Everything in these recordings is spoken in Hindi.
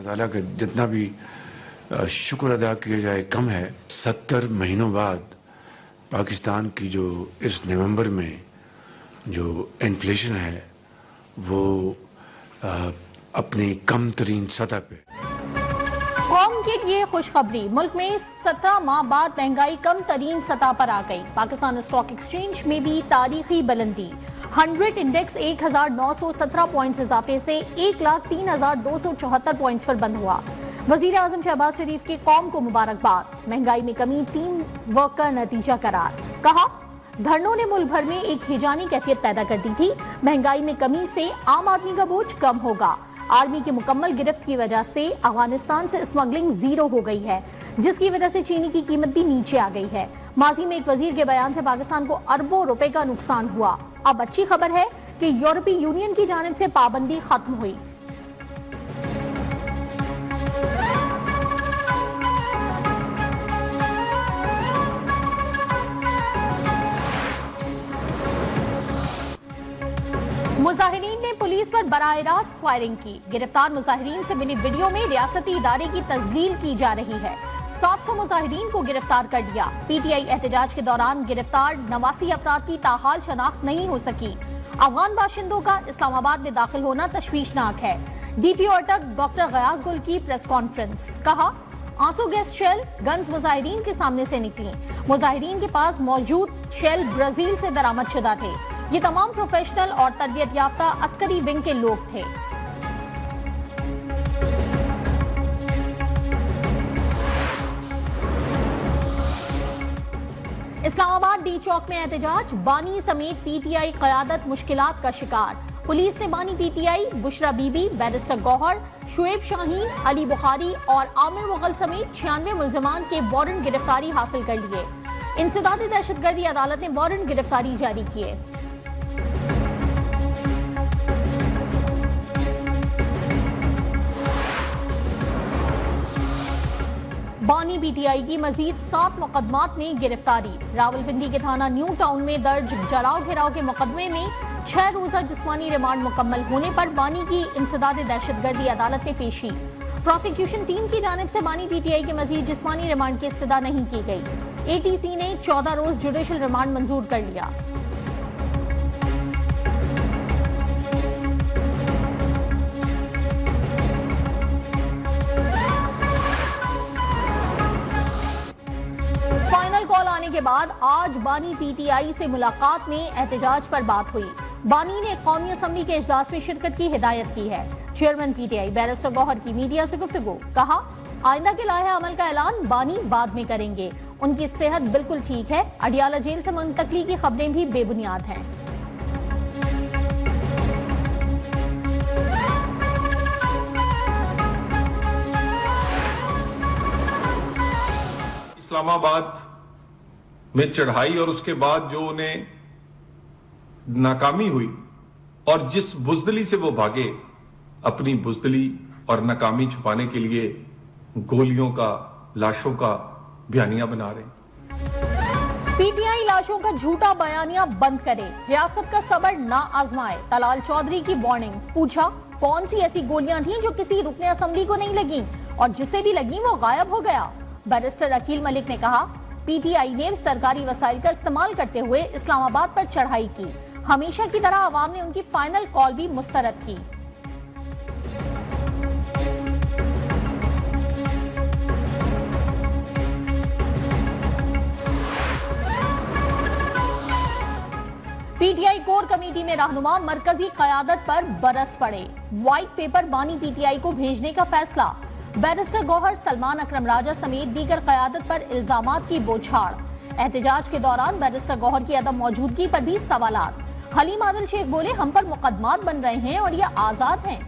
ताला का जितना भी शुक्र अदा किया जाए कम है। 70 महीनों बाद पाकिस्तान की जो इस नवंबर में जो इन्फ्लेशन है वो अपनी कम तरीन सतह पे। कौम के लिए खुशखबरी, मुल्क में 17 माह बाद महंगाई कम तरीन सतह पर आ गई। पाकिस्तान स्टॉक एक्सचेंज में भी तारीखी बुलंदी, 100 इंडेक्स 1917 पॉइंट्स इजाफे से 1,03,274 पॉइंट्स पर बंद हुआ। वजीर आजम शहबाज शरीफ की कौम को मुबारकबाद, महंगाई में कमी टीम वर्क का नतीजा करार। कहा, धरनों ने मुल्क भर में एक हिजानी कैफियत पैदा कर दी थी। महंगाई में कमी से आम आदमी का बोझ कम होगा। आर्मी की मुकम्मल गिरफ्त की वजह से अफगानिस्तान से स्मगलिंग जीरो हो गई है, जिसकी वजह से चीनी की कीमत भी नीचे आ गई है। माजी में एक वजीर के बयान से पाकिस्तान को अरबों रुपए का नुकसान हुआ। अब अच्छी खबर है कि यूरोपीय यूनियन की जानिब से पाबंदी खत्म हुई। मुजाहिरीन ने पुलिस पर बराह रास्त फायरिंग की। गिरफ्तार मुजाहिरीन से मिली वीडियो में रियासती इदारे की तस्लील की जा रही है। 700 मुजाहिरीन को गिरफ्तार कर लिया। पीटीआई एहतजाज के दौरान गिरफ्तार 89 अफराद की ताहाल शनाख्त नहीं हो सकी। अफगान बाशिंदों का इस्लामाबाद में दाखिल होना तशवीशनाक है। डीपीओ अटक डॉक्टर गयास गुल की प्रेस कॉन्फ्रेंस। कहा, आंसू गैस शेल गन्स मुजाहिरीन के सामने से निकली। मुजाहिरीन के पास मौजूद शेल ब्राजील से दरामद शुदा थे। ये तमाम प्रोफेशनल और तरबियत याफ्ता अस्करी विंग के लोग थे। इस्लामाबाद डी चौक में एहतजाज, बानी समेत पीटीआई क़यादत मुश्किलात का शिकार। पुलिस ने बानी पीटीआई बुशरा बीबी, बैरिस्टर गौहर, शुएब शाहीन, अली बुखारी और आमिर मुगल समेत 96 मुल्जिमान के वारंट गिरफ्तारी हासिल कर लिए। इंसदादी दहशतगर्दी अदालत ने वारंट गिरफ्तारी जारी किए। बानी पीटीआई की मजीद 7 मुकदमात में गिरफ्तारी। रावलपिंडी के थाना न्यू टाउन में दर्ज जराव घेराव के मुकदमे में 6 रोजा जिस्मानी रिमांड मुकम्मल होने पर बानी की इंसदादी दहशतगर्दी अदालत में पेशी। प्रोसिक्यूशन टीम की जानिब से बानी पीटीआई के मजीद जिस्मानी रिमांड की इस्तदा नहीं की गई। एटीसी ने 14 रोज जुडिशल रिमांड मंजूर कर लिया। कॉल आने के बाद आज बानी पीटीआई से मुलाकात में एहतजाज पर बात हुई। बानी ने कौमी असम्बली के इजलास में शिरकत की हिदायत की है। चेयरमैन पीटीआई बैरिस्टर गौहर की मीडिया से गुफ्तगू। कहा, आइंदा के लाहे अमल का ऐलान बानी बाद में करेंगे। उनकी सेहत बिल्कुल ठीक है। अडियाला जेल से मुंतकली की खबरें भी बेबुनियाद हैं। इस्लामाबाद में चढ़ाई और उसके बाद जो उन्हें नाकामी हुई और जिस बुजदली से वो भागे, अपनी बुजदली और नाकामी छुपाने के लिए गोलियों का, लाशों का बयानिया बना रहे। पीटीआई लाशों का झूठा बयानिया बंद करे, रियासत का सबर ना आजमाए, तलाल चौधरी की वार्निंग। पूछा, कौन सी ऐसी गोलियां थीं जो किसी रुकने असेंबली को नहीं लगी और जिसे भी लगी वो गायब हो गया। बैरिस्टर अकील मलिक ने कहा, पीटीआई ने सरकारी वसाइल का इस्तेमाल करते हुए इस्लामाबाद पर चढ़ाई की। हमेशा की तरह अवाम ने उनकी फाइनल कॉल भी मुस्तरद की। पीटीआई कोर कमेटी में रहनुमा मरकजी क़यादत पर बरस पड़े। व्हाइट पेपर बानी पीटीआई को भेजने का फैसला। बैरिस्टर गौहर, सलमान अकरम राजा समेत दीगर क़यादत पर इल्जामात की बौछार। एहतजाज के दौरान बैरिस्टर गौहर की अदम मौजूदगी पर भी सवालात। हलीम आदिल शेख बोले, हम पर मुकदमात बन रहे हैं और ये आजाद हैं।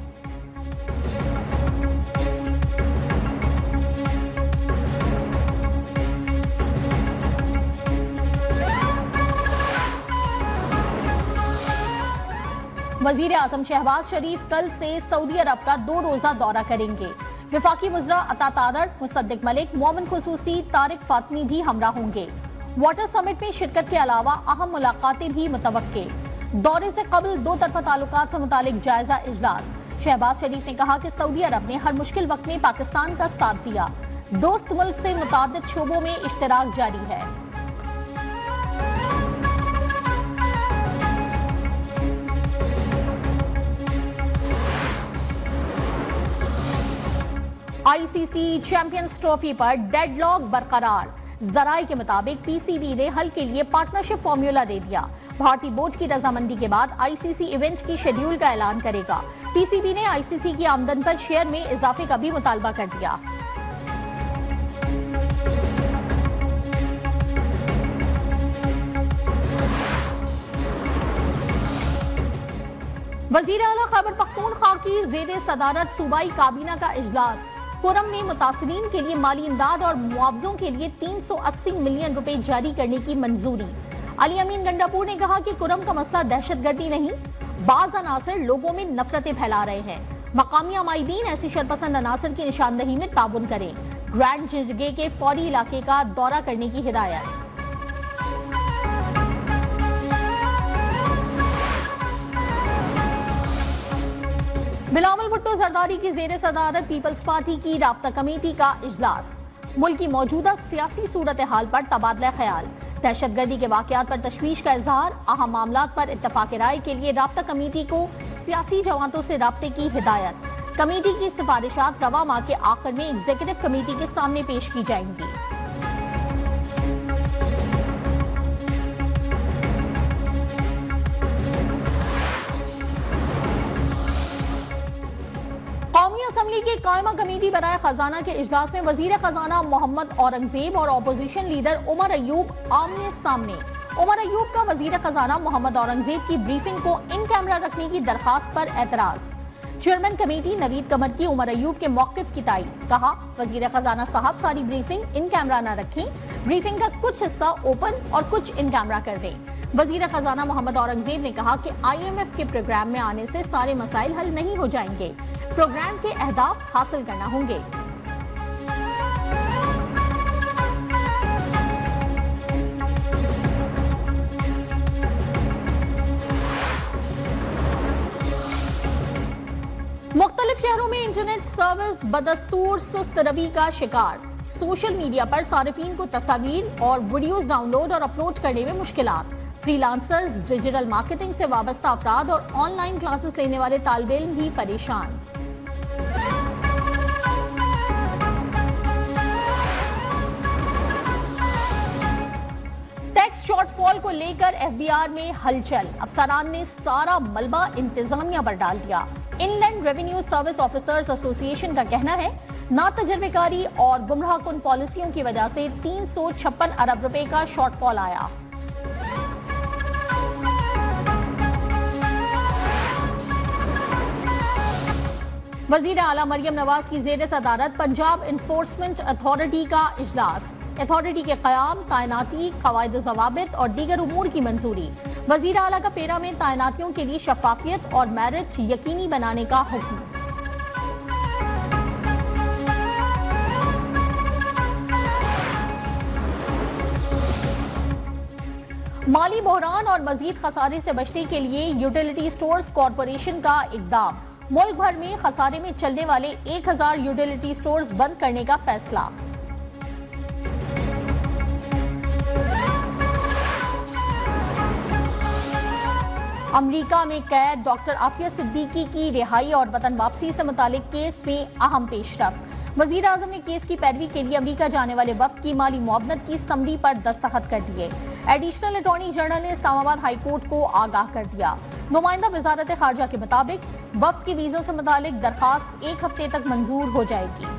वजीर आजम शहबाज शरीफ कल से सऊदी अरब का 2 रोजा दौरा करेंगे। वफाकी वज़रा अता तारड़, मुसद्दिक मलिक, मोमिन खुसूसी, तारिक फातमी भी हमरा होंगे। वाटर समिट में शिरकत के अलावा अहम मुलाकातें भी मुतवक्के। दौरे से कबल 2 तरफा ताल्लुकात से मुतालिक जायजा इजलास। शहबाज शरीफ ने कहा कि सऊदी अरब ने हर मुश्किल वक्त में पाकिस्तान का साथ दिया। दोस्त मुल्क से मुताद्दिद शोबों में इश्तराक जारी है। आईसीसी चैंपियंस ट्रॉफी पर डेडलॉक बरकरार। जराये के मुताबिक पीसीबी ने हल के लिए पार्टनरशिप फॉर्मूला दे दिया। भारतीय बोर्ड की रजामंदी के बाद आईसीसी इवेंट की शेड्यूल का ऐलान करेगा। पीसीबी ने आईसीसी की आमदन पर शेयर में इजाफे का भी मुतालबा कर दिया। वजीर आला खैबर पख्तूनख्वा की जेर सदारत सूबाई काबीना का इजलास। कुरम में मुतासरीन के लिए माली इमदाद और मुआवजों के लिए 380 मिलियन रुपए जारी करने की मंजूरी। अली अमीन गंडापुर ने कहा कि कुरम का मसला दहशतगर्दी नहीं, बाज अनासर लोगों में नफरतें फैला रहे हैं। मकामी अमायदीन ऐसी शरपसंद अनासर की निशानदही में ताउन करें। ग्रैंड जिरगे के फौरी इलाके का दौरा करने की हिदायत। बिलावल भुट्टो जरदारी की जेर सदारत पीपल्स पार्टी की राब्ता कमेटी का इजलास। मुल्क की मौजूदा सियासी सूरत हाल पर तबादला ख्याल। दहशतगर्दी के वाकयात पर तशवीश का इजहार। अहम मामलात पर इत्तफाक राय के लिए राब्ता कमेटी को सियासी जमातों से राब्ते की हिदायत। कमेटी की सिफारिशात रवा माह के आखिर में एग्जीक्यूटिव कमेटी के सामने पेश की जाएंगी। कौमी असम्बली की कायमा कमेटी बराए खजाना के इजलास में वजीर खजाना मोहम्मद औरंगजेब और अपोजिशन लीडर उमर अयूब आमने सामने। उमर अयूब का वजीर खजाना मोहम्मद औरंगजेब की ब्रीफिंग को इन कैमरा रखने की दरखास्त पर एतराज। चेयरमैन कमेटी नवीद कमर की उमर अयूब के मौकिफ की तायीद। कहा, वजीर खजाना साहब सारी ब्रीफिंग इन कैमरा न रखें, ब्रीफिंग का कुछ हिस्सा ओपन और कुछ इन कैमरा कर दें। वजीर खजाना मोहम्मद औरंगजेब ने कहा कि IMF के प्रोग्राम में आने से सारे मसाइल हल नहीं हो जाएंगे, प्रोग्राम के अहदाफ हासिल करना होंगे। मुख्तलिफ शहरों में इंटरनेट सर्विस बदस्तूर सुस्त रवि का शिकार। सोशल मीडिया पर सारिफीन को तस्वीर और वीडियोस डाउनलोड और अपलोड करने में मुश्किलात। फ्रीलांसर्स, डिजिटल मार्केटिंग से वाबस्ता अफराद और ऑनलाइन क्लासेस लेने वाले तालिब इल्म भी परेशान। टैक्स शॉर्टफॉल को लेकर FBR में हलचल। अफसरान ने सारा मलबा इंतजामिया पर डाल दिया। Inland revenue service officers association का कहना है, ना तजर्बेकारी और गुमराहकुन पॉलिसियों की वजह से 356 अरब रुपए का शॉर्टफॉल आया। वजीर आला मरियम नवाज की जेर सदारत पंजाब इन्फोर्समेंट अथॉरिटी का इजलास। अथॉरिटी के क़याम, तैनाती, क़वायद ज़वाबित और दीगर उमूर की मंजूरी। वजीर आला का पेरा में तैनातियों के लिए शफाफियत और मेरिट यकीनी बनाने का हुक्म। माली बहरान और मजीद खसारे से बचने के लिए यूटिलिटी स्टोर्स कॉरपोरेशन का इक़दाम। मुल्क भर में खसारे में चलने वाले 1000 यूटिलिटी स्टोर्स बंद करने का फैसला। अमेरिका में कैद डॉक्टर आफिया सिद्दीकी की रिहाई और वतन वापसी से मुतालिक केस में अहम पेशरफ्त। वजीर आजम ने केस की पैरवी के लिए अमेरिका जाने वाले वफ्द की माली मुआवनत की समरी पर दस्तखत कर दिए। एडिशनल अटॉर्नी जनरल ने इस्लामाबाद हाई कोर्ट को आगाह कर दिया। नुमाइंदा वजारत खारजा के मुताबिक वफ्द की वीजों से मुतालिक दरखास्त 1 हफ्ते तक मंजूर हो जाएगी।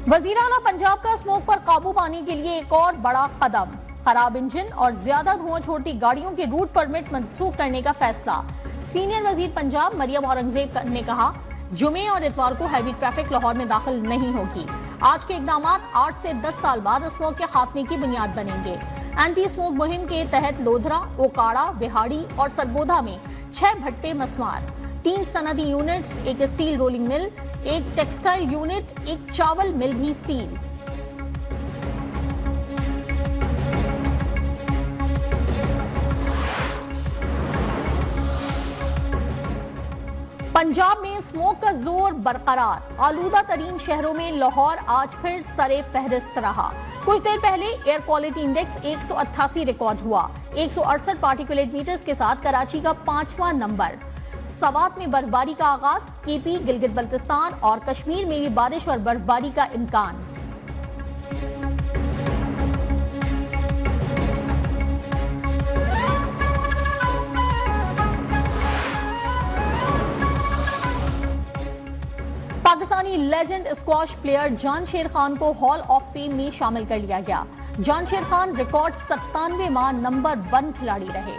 वजीर आला पंजाब का स्मोक पर काबू पाने के लिए एक और बड़ा कदम। खराब इंजन और ज्यादा धुआं छोड़ती गाड़ियों के रूट परमिट मनसूख करने का फैसला। सीनियर वजीर पंजाब मरियम औरंगजेब ने कहा, जुमे और इतवार को हैवी ट्रैफिक लाहौर में दाखिल नहीं होगी। आज के इकदाम 8 से 10 साल बाद स्मोक के खात्मे की बुनियाद बनेंगे। एंटी स्मोक मुहिम के तहत लोधरा, ओकाड़ा, बिहाड़ी और सरगोधा में 6 भट्टे मस्मार, 3 सनदी यूनिट्स, एक स्टील रोलिंग मिल, एक टेक्सटाइल यूनिट, एक चावल मिल भी सील। पंजाब में स्मोक का जोर बरकरार। आलूदा तरीन शहरों में लाहौर आज फिर सरे फहरिस्त रहा। कुछ देर पहले एयर क्वालिटी इंडेक्स 188 रिकॉर्ड हुआ। 168 पार्टिकुलेट मीटर्स के साथ कराची का 5वां नंबर। सवात में बर्फबारी का आगाज। केपी, गिलगित बल्तिस्तान और कश्मीर में भी बारिश और बर्फबारी का इम्कान। Pakistani legend squash player Jansher Khan को हॉल ऑफ फेम में शामिल कर लिया गया। जांशेर खान रिकॉर्ड 97वां नंबर 1 खिलाड़ी रहे।